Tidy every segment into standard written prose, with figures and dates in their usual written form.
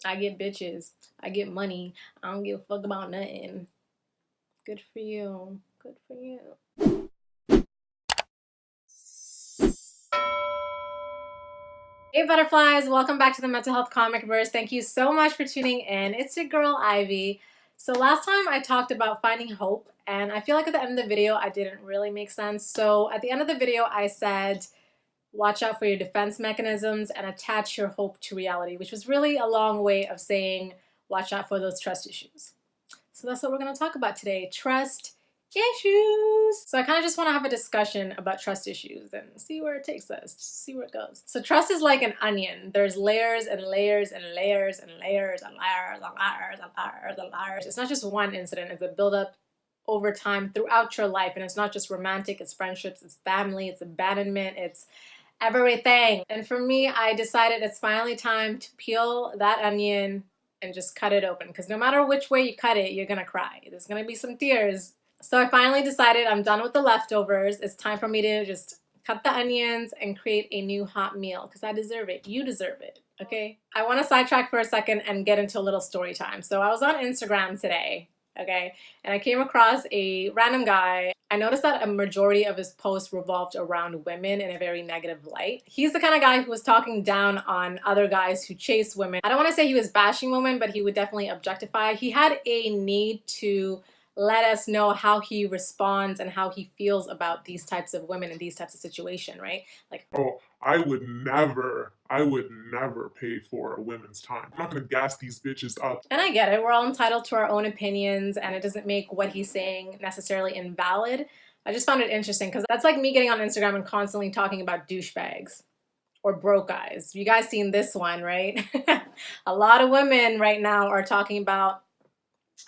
I get bitches. I get money. I don't give a fuck about nothing. Good for you. Good for you. Hey butterflies, welcome back to the Mental Health Comic Verse. Thank you so much for tuning in. It's your girl Ivy. So last time I talked about finding hope, and I feel like at the end of the video I didn't really make sense. So at the end of the video I said, watch out for your defense mechanisms and attach your hope to reality, which was really a long way of saying watch out for those trust issues. So that's what we're going to talk about today, trust issues. So I kind of just want to have a discussion about trust issues and see where it takes us, just see where it goes. So trust is like an onion. There's layers and layers and layers and layers and layers and layers and layers and layers. It's not just one incident, it's a buildup over time throughout your life. And it's not just romantic, it's friendships, it's family, it's abandonment, it's everything. And for me, I decided it's finally time to peel that onion and just cut it open, because no matter which way you cut it, you're gonna cry. There's gonna be some tears. So I finally decided I'm done with the leftovers. It's time for me to just cut the onions and create a new hot meal, because I deserve it. You deserve it, okay? I want to sidetrack for a second and get into a little story time. So I was on Instagram today, okay, and I came across a random guy. I noticed that a majority of his posts revolved around women in a very negative light. He's the kind of guy who was talking down on other guys who chase women. I don't want to say he was bashing women, but he would definitely objectify. He had a need to let us know how he responds and how he feels about these types of women and these types of situation, right? Like, oh, I would never pay for a woman's time. I'm not gonna gas these bitches up. And I get it, we're all entitled to our own opinions, and it doesn't make what he's saying necessarily invalid. I just found it interesting because that's like me getting on Instagram and constantly talking about douchebags or broke guys. You guys seen this one, right? A lot of women right now are talking about,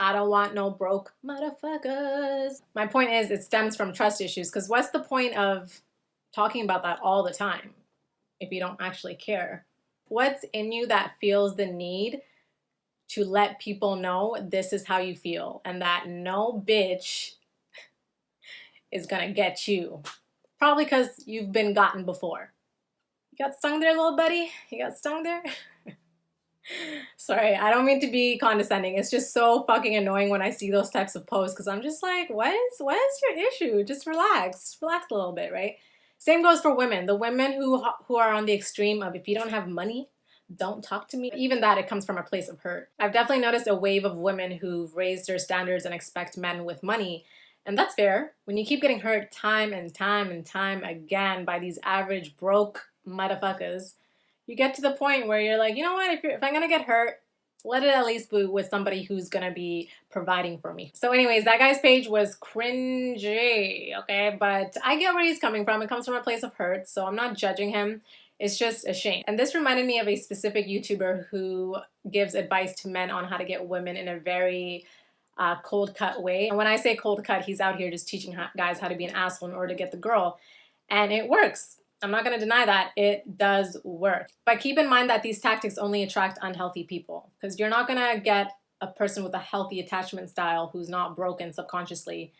I don't want no broke motherfuckers. My point is, it stems from trust issues, because what's the point of talking about that all the time if you don't actually care? What's in you that feels the need to let people know this is how you feel and that no bitch is gonna get you? Probably because you've been gotten before. You got stung there, little buddy? You got stung there? Sorry, I don't mean to be condescending. It's just so fucking annoying when I see those types of posts, because I'm just like, what is your issue? Just relax. Relax a little bit, right? Same goes for women. The women who are on the extreme of, if you don't have money, don't talk to me. Even that, it comes from a place of hurt. I've definitely noticed a wave of women who've raised their standards and expect men with money. And that's fair. When you keep getting hurt time and time and time again by these average broke motherfuckers, you get to the point where you're like, you know what, if I'm gonna get hurt, let it at least be with somebody who's gonna be providing for me. So anyways, that guy's page was cringy, okay? But I get where he's coming from. It comes from a place of hurt, so I'm not judging him. It's just a shame. And this reminded me of a specific YouTuber who gives advice to men on how to get women in a very cold cut way. And when I say cold cut, he's out here just teaching guys how to be an asshole in order to get the girl. And it works. I'm not going to deny that it does work. But keep in mind that these tactics only attract unhealthy people, because you're not going to get a person with a healthy attachment style who's not broken subconsciously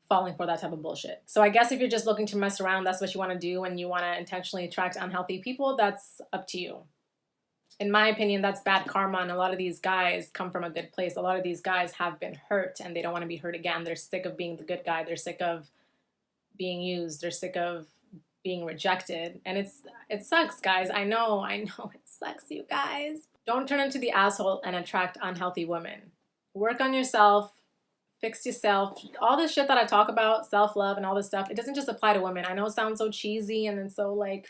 falling for that type of bullshit. So I guess if you're just looking to mess around, that's what you want to do, and you want to intentionally attract unhealthy people, that's up to you. In my opinion, that's bad karma, and a lot of these guys come from a good place. A lot of these guys have been hurt, and they don't want to be hurt again. They're sick of being the good guy. They're sick of being used. They're sick of being rejected. And it sucks, guys. I know it sucks, you guys. Don't turn into the asshole and attract unhealthy women. Work on yourself, fix yourself. All this shit that I talk about, self-love and all this stuff, it doesn't just apply to women. I know it sounds so cheesy and then so like,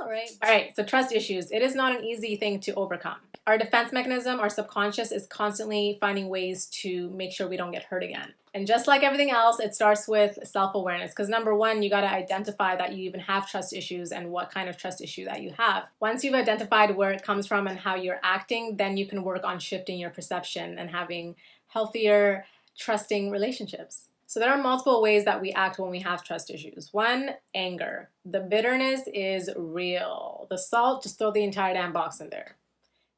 right? All right, so trust issues. It is not an easy thing to overcome. Our defense mechanism, our subconscious, is constantly finding ways to make sure we don't get hurt again. And just like everything else, it starts with self-awareness, because number one, you got to identify that you even have trust issues and what kind of trust issue that you have. Once you've identified where it comes from and how you're acting, then you can work on shifting your perception and having healthier, trusting relationships. So there are multiple ways that we act when we have trust issues. One, anger. The bitterness is real. The salt, just throw the entire damn box in there.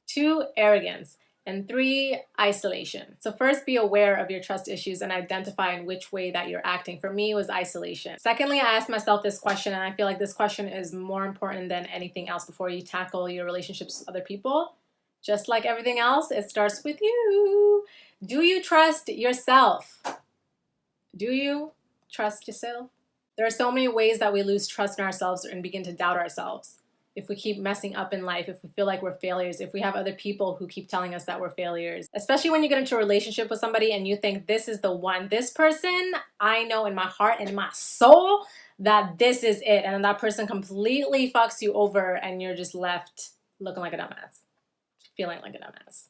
Two, arrogance. And three, isolation. So first, be aware of your trust issues and identify in which way that you're acting. For me, it was isolation. Secondly, I asked myself this question, and I feel like this question is more important than anything else before you tackle your relationships with other people. Just like everything else, it starts with you. Do you trust yourself? Do you trust yourself? There are so many ways that we lose trust in ourselves and begin to doubt ourselves. If we keep messing up in life, if we feel like we're failures, if we have other people who keep telling us that we're failures, especially when you get into a relationship with somebody and you think this is the one, this person, I know in my heart and in my soul that this is it. And then that person completely fucks you over and you're just left looking like a dumbass, feeling like a dumbass.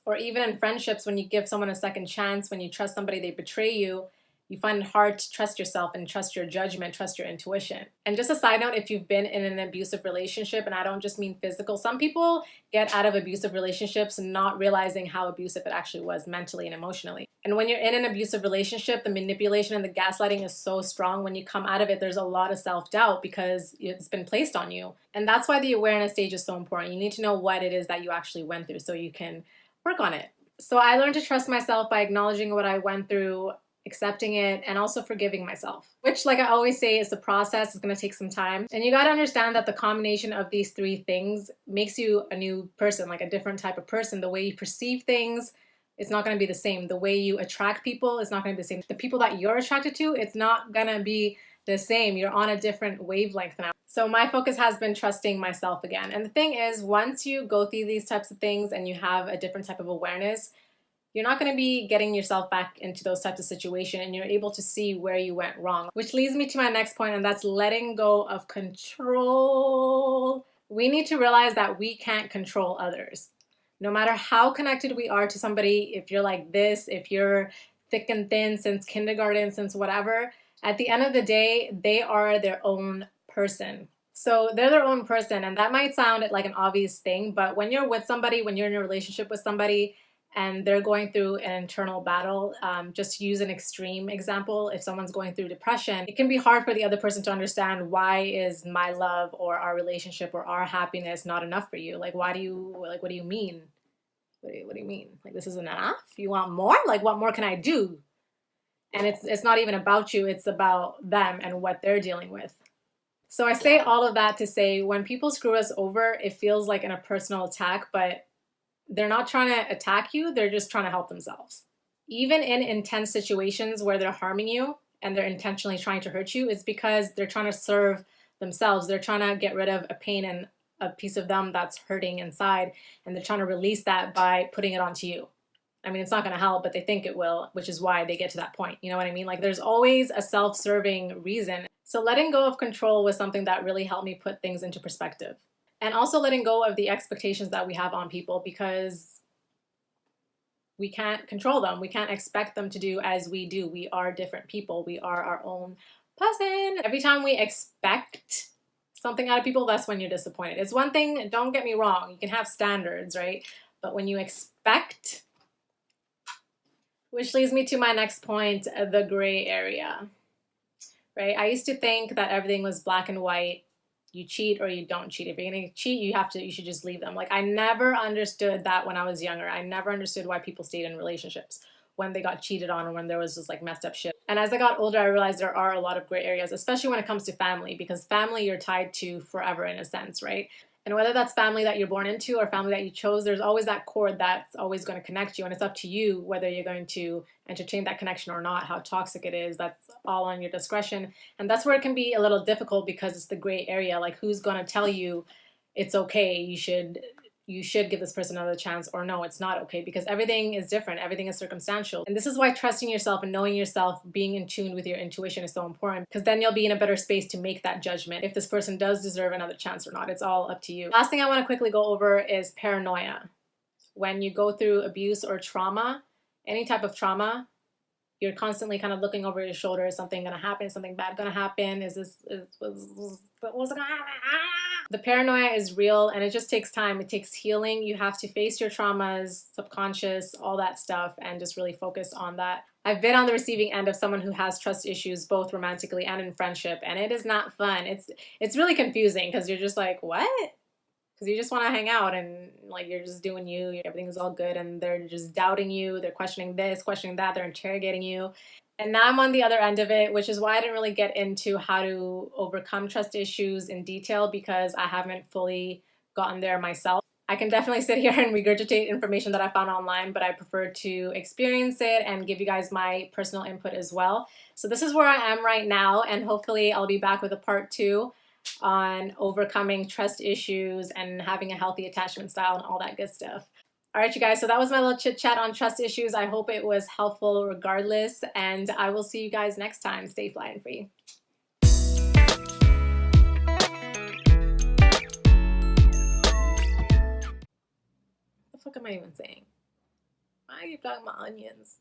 Or even in friendships, when you give someone a second chance, when you trust somebody, they betray you, you find it hard to trust yourself and trust your judgment, trust your intuition. And just a side note, if you've been in an abusive relationship, and I don't just mean physical, some people get out of abusive relationships not realizing how abusive it actually was mentally and emotionally. And when you're in an abusive relationship, the manipulation and the gaslighting is so strong. When you come out of it, there's a lot of self-doubt because it's been placed on you. And that's why the awareness stage is so important. You need to know what it is that you actually went through so you can work on it. So I learned to trust myself by acknowledging what I went through, accepting it, and also forgiving myself, which, like I always say, is a process. It's going to take some time. And you got to understand that the combination of these three things makes you a new person, like a different type of person. The way you perceive things, it's not going to be the same. The way you attract people is not going to be the same. The people that you're attracted to, it's not going to be the same. You're on a different wavelength now. So my focus has been trusting myself again. And the thing is, once you go through these types of things and you have a different type of awareness, you're not going to be getting yourself back into those types of situations, and you're able to see where you went wrong. Which leads me to my next point, and that's letting go of control. We need to realize that we can't control others. No matter how connected we are to somebody, if you're like this, if you're thick and thin since kindergarten, since whatever, at the end of the day, they are their own person. So they're their own person, and that might sound like an obvious thing, but when you're with somebody, when you're in a relationship with somebody, and they're going through an internal battle, just to use an extreme example, if someone's going through depression, it can be hard for the other person to understand, why is my love or our relationship or our happiness not enough for you? Like, what do you mean? What do you mean? Like, this isn't enough? You want more? Like, what more can I do? And it's not even about you, it's about them and what they're dealing with. So I say all of that to say, when people screw us over, it feels like a personal attack, but they're not trying to attack you, they're just trying to help themselves. Even in intense situations where they're harming you and they're intentionally trying to hurt you, it's because they're trying to serve themselves. They're trying to get rid of a pain and a piece of them that's hurting inside, and they're trying to release that by putting it onto you. I mean, it's not going to help, but they think it will, which is why they get to that point. You know what I mean? Like, there's always a self-serving reason. So letting go of control was something that really helped me put things into perspective. And also letting go of the expectations that we have on people, because we can't control them. We can't expect them to do as we do. We are different people. We are our own person. Every time we expect something out of people, that's when you're disappointed. It's one thing, don't get me wrong, you can have standards, right? But when you expect, which leads me to my next point, the gray area, right? I used to think that everything was black and white. You cheat or you don't cheat. If you're going to cheat, you should just leave them. Like, I never understood that when I was younger. I never understood why people stayed in relationships when they got cheated on or when there was just like messed up shit. And as I got older, I realized there are a lot of gray areas, especially when it comes to family, because family you're tied to forever in a sense, right? And whether that's family that you're born into or family that you chose, there's always that cord that's always going to connect you. And it's up to you whether you're going to entertain that connection or not, how toxic it is. That's all on your discretion. And that's where it can be a little difficult, because it's the gray area. Like, who's going to tell you it's okay, you should give this person another chance, or no, it's not okay, because everything is different. Everything is circumstantial. And this is why trusting yourself and knowing yourself, being in tune with your intuition is so important, because then you'll be in a better space to make that judgment if this person does deserve another chance or not. It's all up to you. Last thing I want to quickly go over is paranoia. When you go through abuse or trauma, any type of trauma, you're constantly kind of looking over your shoulder. Is something going to happen? Is something bad going to happen? What's going to happen? The paranoia is real, and it just takes time. It takes healing. You have to face your traumas, subconscious, all that stuff, and just really focus on that. I've been on the receiving end of someone who has trust issues, both romantically and in friendship, and it is not fun. It's really confusing, because you're just like, what? Because you just want to hang out, and like, you're just doing you, everything's all good, and they're just doubting you, they're questioning this, questioning that, they're interrogating you. And now I'm on the other end of it, which is why I didn't really get into how to overcome trust issues in detail, because I haven't fully gotten there myself. I can definitely sit here and regurgitate information that I found online, but I prefer to experience it and give you guys my personal input as well. So this is where I am right now, and hopefully I'll be back with a part 2 on overcoming trust issues and having a healthy attachment style and all that good stuff. All right, you guys, so that was my little chit chat on trust issues. I hope it was helpful regardless, and I will see you guys next time. Stay fly and free. What the fuck am I even saying? Why are you talking about onions?